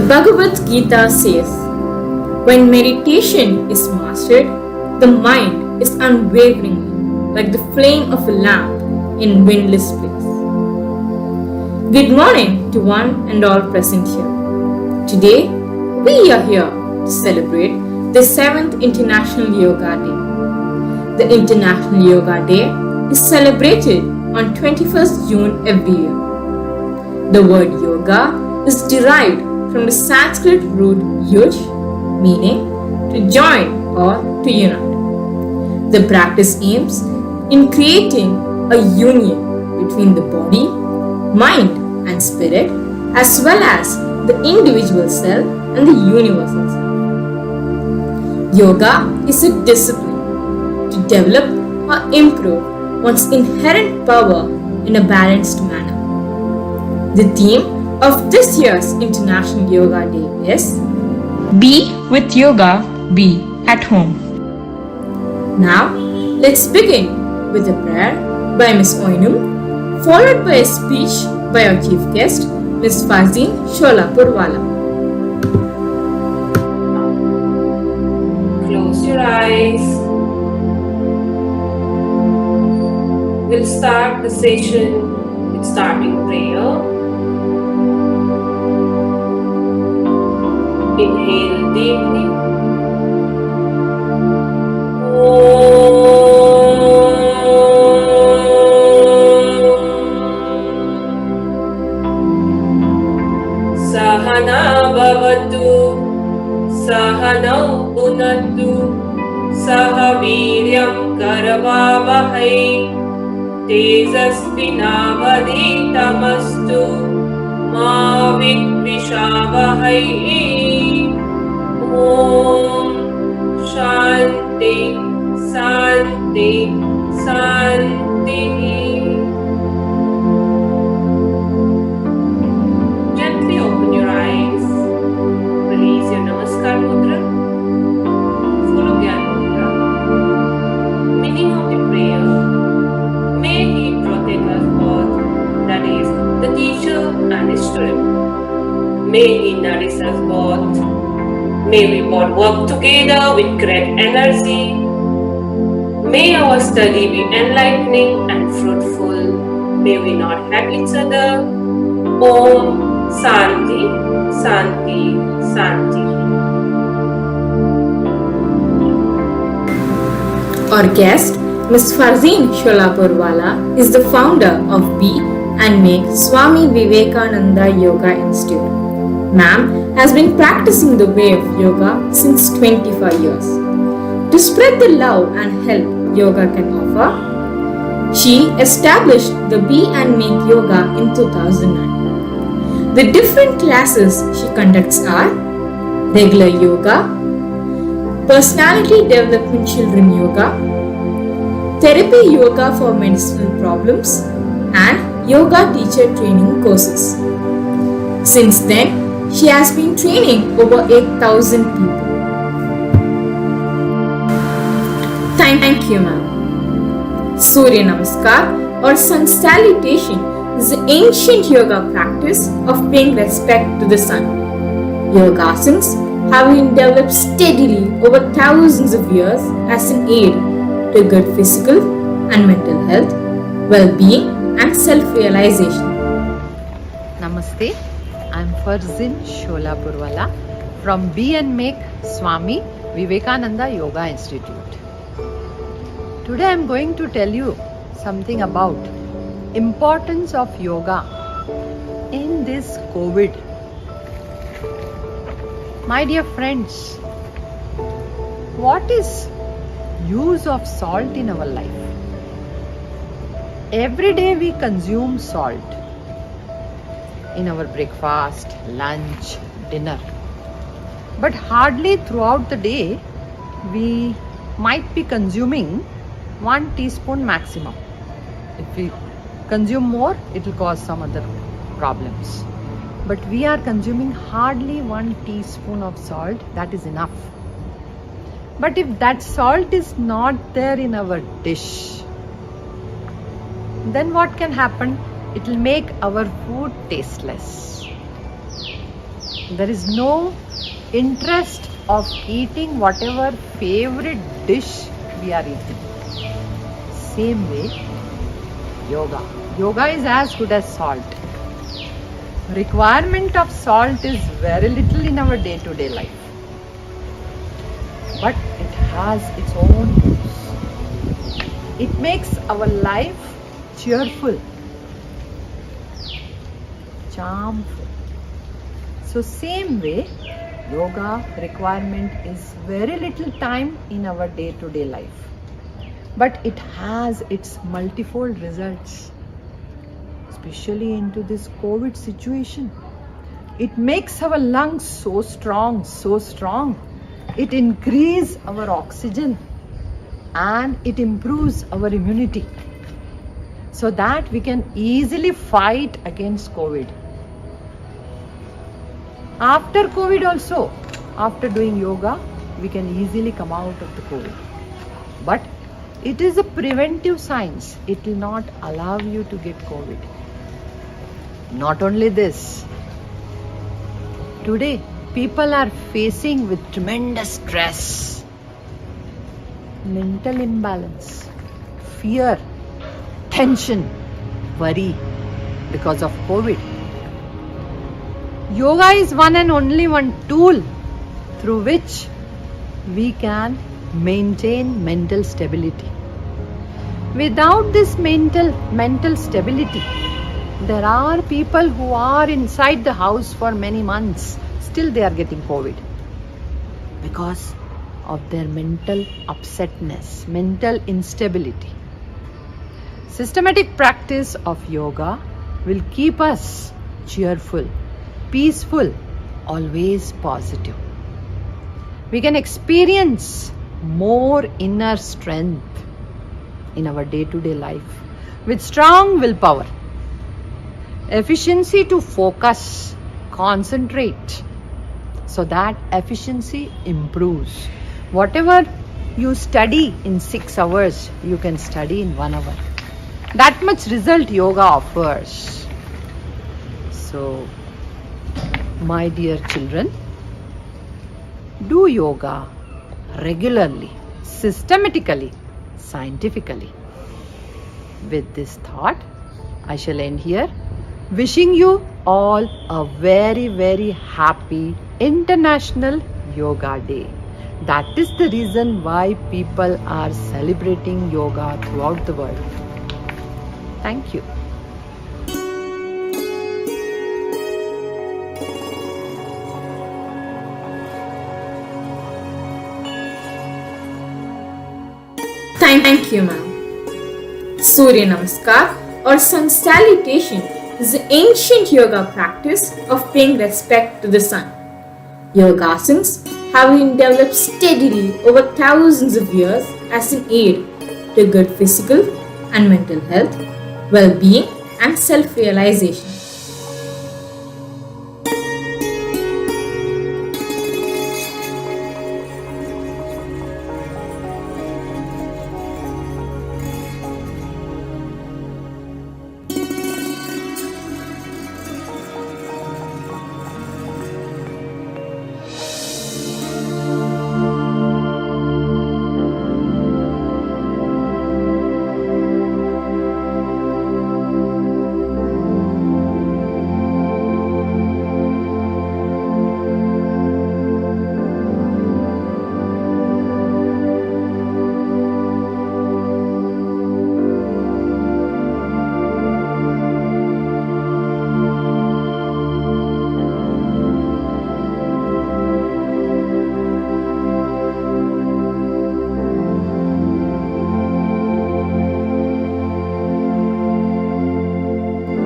Bhagavad Gita says, when meditation is mastered, the mind is unwavering like the flame of a lamp in windless place. Good morning to one and all present here. Today, we are here to celebrate the 7th International Yoga Day. The International Yoga Day is celebrated on 21st June every year. The word yoga is derived from the Sanskrit root yuj, meaning to join or to unite. The practice aims in creating a union between the body, mind and spirit, as well as the individual self and the universal self. Yoga is a discipline to develop or improve one's inherent power in a balanced manner. The theme of this year's International Yoga Day is Be with Yoga, be at home. Now, let's begin with a prayer by Ms. Oinum, followed by a speech by our chief guest, Ms. Farzeen Sholapurwala. Close your eyes. We'll start the session with starting prayer. Inhale deeply. Sahana bhavatu, sahanau punatu, sahaviryam karavavahai, tejasvinavaditamastu, ma vidvishavahai. Om Shanti Shanti Shanti. Gently open your eyes. Release your Namaskar Mudra. Follow Gyan Mudra. Meaning of the prayer. May He protect us both, that is, the teacher and the student. May He nourish us both. May we both work together with great energy. May our study be enlightening and fruitful. May we not hurt each other. Om Santi, Santi, Santi. Our guest, Ms. Farzeen Sholapurwala, is the founder of Be and Make Swami Vivekananda Yoga Institute. Ma'am has been practicing the way of yoga since 25 years. To spread the love and help yoga can offer, she established the Be and Make Yoga in 2009. The different classes she conducts are regular yoga, personality development children yoga, therapy yoga for medicinal problems, and yoga teacher training courses. Since then, she has been training over 8,000 people. Thank you, ma'am. Surya Namaskar or Sun Salutation is the ancient yoga practice of paying respect to the sun. Yogasanas have been developed steadily over thousands of years as an aid to good physical and mental health, well-being and self-realization. Namaste. I'm Farzeen Sholapurwala from Be and Make Swami Vivekananda Yoga Institute. Today I'm going to tell you something about importance of yoga in this COVID. My dear friends, what is use of salt in our life? Every day we consume salt. In our breakfast, lunch, dinner. But hardly throughout the day we might be consuming 1 teaspoon maximum. If we consume more, it will cause some other problems. But we are consuming hardly 1 teaspoon of salt, that is enough. But if that salt is not there in our dish, then what can happen? It will make our food tasteless. There is no interest of eating whatever favorite dish we are eating. Same way, yoga. Yoga is as good as salt. Requirement of salt is very little in our day-to-day life, but it has its own use. It makes our life cheerful, charmful. So same way, yoga requirement is very little time in our day-to-day life, but it has its multifold results, especially into this COVID situation. It makes our lungs so strong, so strong. It increases our oxygen and it improves our immunity so that we can easily fight against COVID. After COVID also, after doing yoga, we can easily come out of the COVID. But it is a preventive science. It will not allow you to get COVID. Not only this, today people are facing with tremendous stress, mental imbalance, fear, tension, worry because of COVID. Yoga is one and only one tool through which we can maintain mental stability. Without this mental stability, there are people who are inside the house for many months, still they are getting COVID because of their mental upsetness, mental instability. Systematic practice of yoga will keep us cheerful, peaceful, always positive. We can experience more inner strength in our day-to-day life with strong willpower, efficiency to focus, concentrate, so that efficiency improves. Whatever you study in 6 hours, you can study in 1 hour. That much result yoga offers. So, my dear children, do yoga regularly, systematically, scientifically. With this thought, I shall end here. Wishing you all a very, very happy International Yoga Day. That is the reason why people are celebrating yoga throughout the world. Thank you. Thank you, ma'am. Surya Namaskar or Sun Salutation is the ancient yoga practice of paying respect to the sun. Yogasanas have been developed steadily over thousands of years as an aid to good physical and mental health, well-being and self-realization.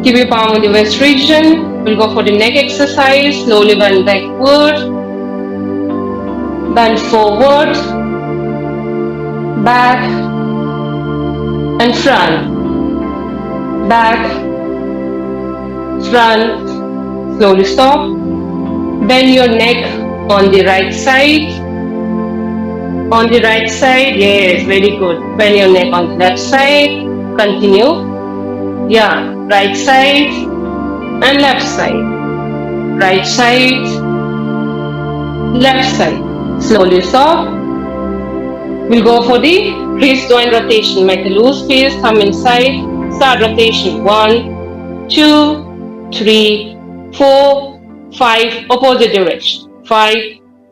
Keep your palm on the waist region. We'll go for the neck exercise. Slowly bend backward. Bend forward. Back. And front. Back. Front. Slowly stop. Bend your neck on the right side. On the right side. Yes, very good. Bend your neck on the left side. Continue. Yeah, right side and left side. right side, left side. Slowly stop. We'll go for the wrist joint rotation. Make a loose space, thumb inside. Start rotation. 1, 2, 3, 4, 5. Opposite direction. 5,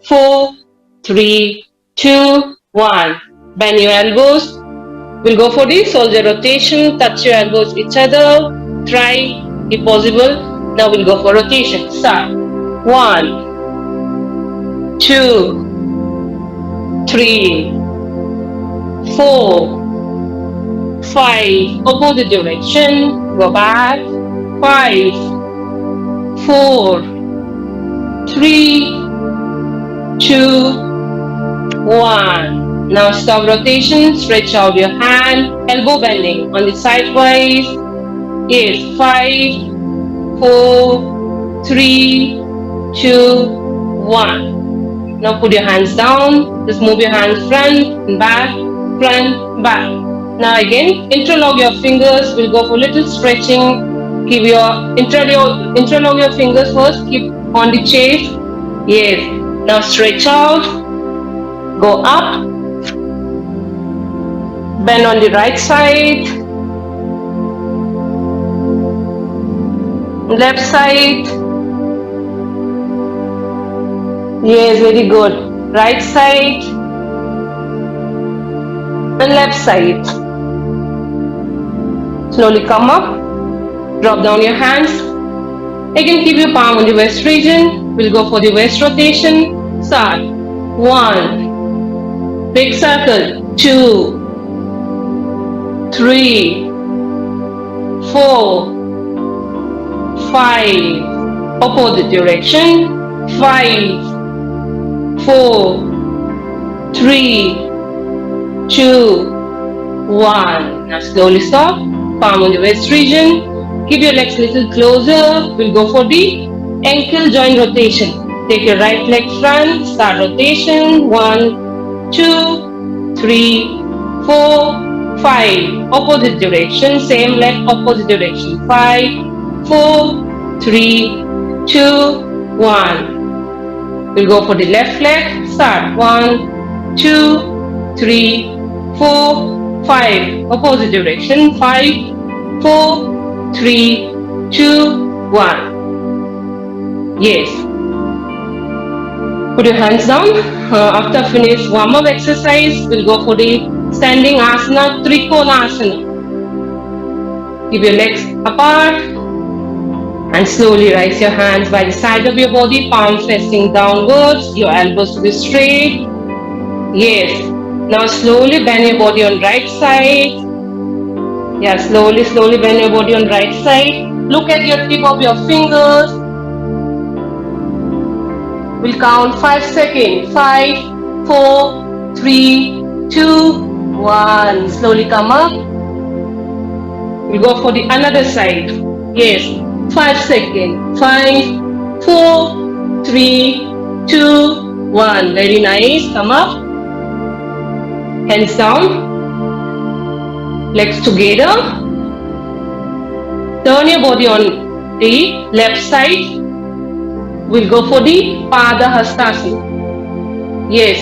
4, 3, 2, 1. Bend your elbows. We'll go for the soldier rotation. Touch your elbows each other. Try if possible. Now we'll go for rotation. Start. 1, 2, 3, 4, 5. Opposite direction. Go back. 5, 4, 3, 2, 1. Now stop rotation. Stretch out your hand. Elbow bending on the sidewise. Yes. 5, 4, 3, 2, 1. Now put your hands down. Just move your hands front and back, front, back. Now again, interlock your fingers. We'll go for little stretching. Keep your interlock your fingers first. Keep on the chest. Yes. Now stretch out. Go up. Bend on the right side. Left side. Yes, very good. Right side and left side. Slowly come up. Drop down your hands. Again, keep your palm on the waist region. We'll go for the waist rotation. Start. 1. Big circle. 2, 3, 4, 5. Opposite direction. 5, 4, 3, 2, 1. Now slowly stop. Palm on the waist region. Keep your legs a little closer. We'll go for the ankle joint rotation. Take your right leg front. Start rotation. 1, 2, 3, 4, 5. Opposite direction. Same leg, opposite direction. 5, 4, 3, 2, 1. We'll go for the left leg. Start. 1, 2, 3, 4, 5. Opposite direction. 5, 4, 3, 2, 1. Yes. Put your hands down. After finish warm-up exercise, we'll go for the standing asana, Trikonasana. Keep your legs apart and slowly raise your hands by the side of your body, palms facing downwards, your elbows to be straight. Yes. Now slowly bend your body on right side. Yeah, slowly bend your body on right side. Look at your tip of your fingers. We'll count 5 seconds. 5, 4, 3, 2, 1. Slowly come up. We'll go for the another side. Yes. 5 seconds. 5, 4, 3, 2, 1. Very nice. Come up. Hands down. Legs together. Turn your body on the left side. We'll go for the Pada Hastasana. Yes.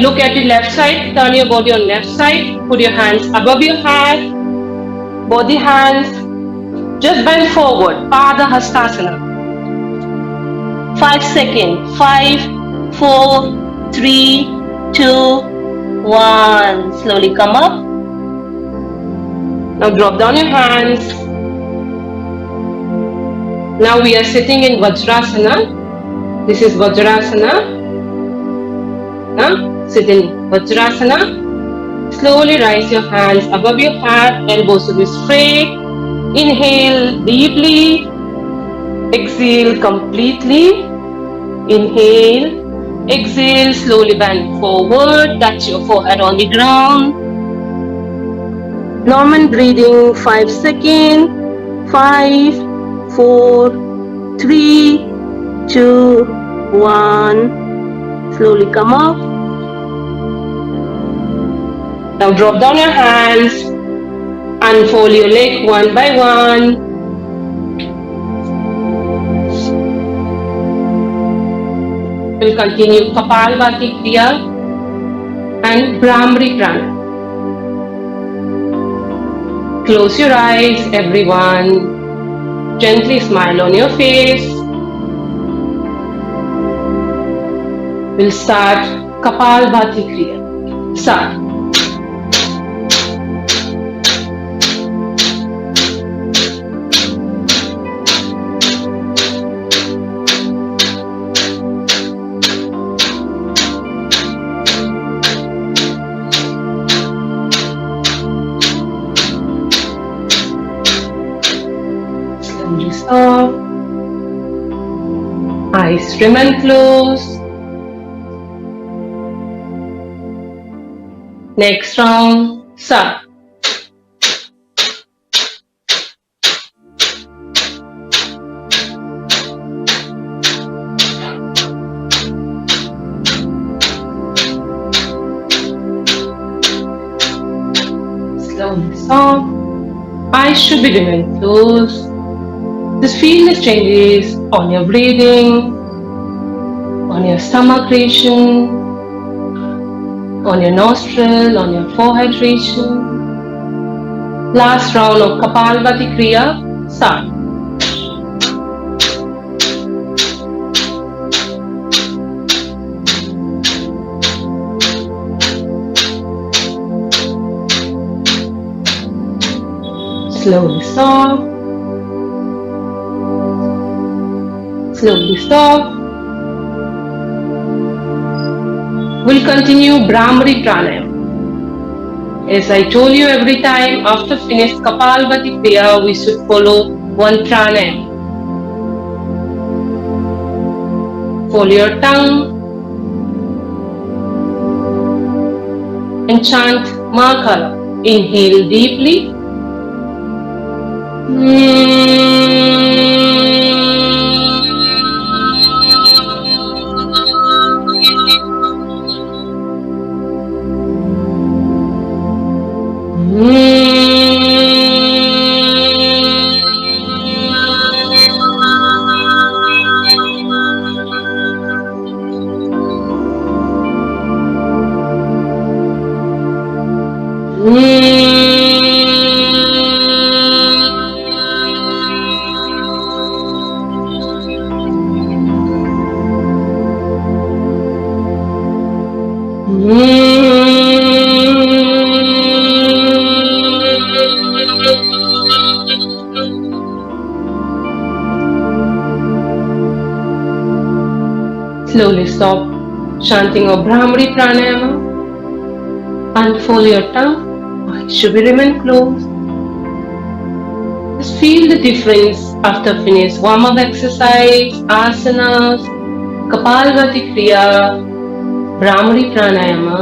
Look at the left side. Turn your body on left side. Put your hands above your head. Body hands. Just bend forward. Pada Hastasana. 5 seconds. 5, 4, 3, 2, 1. Slowly come up. Now drop down your hands. Now we are sitting in Vajrasana. This is Vajrasana. Sit in Vajrasana. Slowly raise your hands above your head. Elbows to be straight. Inhale deeply. Exhale completely. Inhale. Exhale. Slowly bend forward. Touch your forehead on the ground. Normal breathing, 5 seconds. 5, 4, 3, 2, 1. Slowly come up. Now drop down your hands. Unfold your leg one by one. We'll continue Kapalbhati Kriya and Brahmari Pranayama. Close your eyes, everyone. Gently smile on your face. We'll start Kapalbhati Kriya. Start. Slowly stop. Eyes remain closed. Next round, start. Slowly stop. Eyes should be remain closed. Just feel the changes on your breathing, on your stomach region, on your nostril, on your forehead region. Last round of Kapalbhati Kriya, start. Slowly stop. Slowly stop. We'll continue Brahmari Pranayama. As I told you, every time after finish Kapalbhati Kriya, we should follow one pranayama. Follow your tongue and chant Makala. Inhale deeply. Slowly stop chanting of Brahmari Pranayama and follow your tongue. Eyes should be remain closed. Just feel the difference after finish warm-up exercise, asanas, Kapalbhati Kriya, Brahmari Pranayama.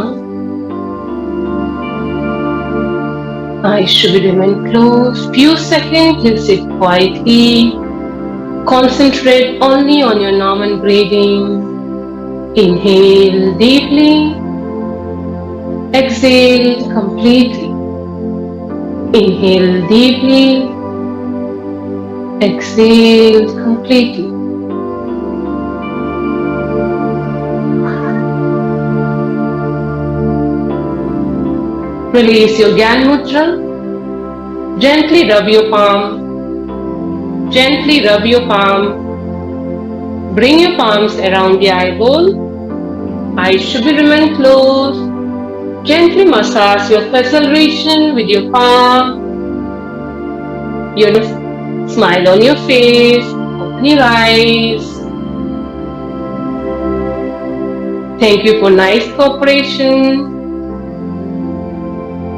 Eyes should be remain closed. Few seconds, please sit quietly. Concentrate only on your normal breathing. Inhale deeply. Exhale completely. Inhale deeply. Exhale completely. Release your Gyan Mudra. Gently rub your palm. Gently rub your palm. Bring your palms around the eyeball. Eyes should be remain closed. Gently massage your facial region with your palm. Smile on your face. Open your eyes. Thank you for nice cooperation.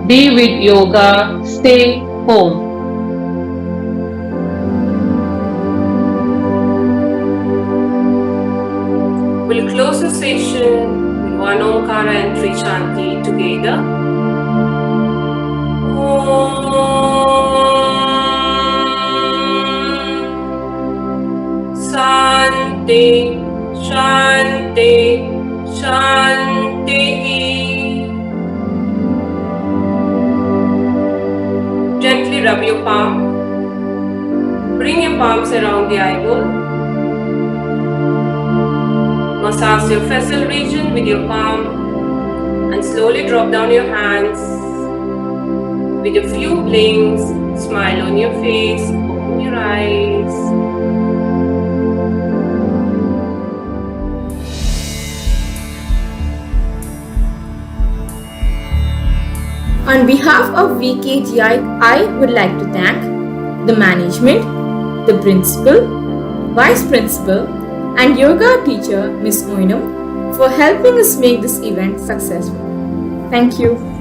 Be with yoga. Stay home. We'll close the session with one Omkara and three Chanti together. Shanti, Shanti, Shanti. Gently rub your palm. Bring your palms around the eyeball. Massage your facial region with your palm and slowly drop down your hands. With a few blinks, smile on your face, open your eyes. On behalf of VKGI, I would like to thank the management, the principal, vice principal, and yoga teacher Miss Oinam for helping us make this event successful. Thank you.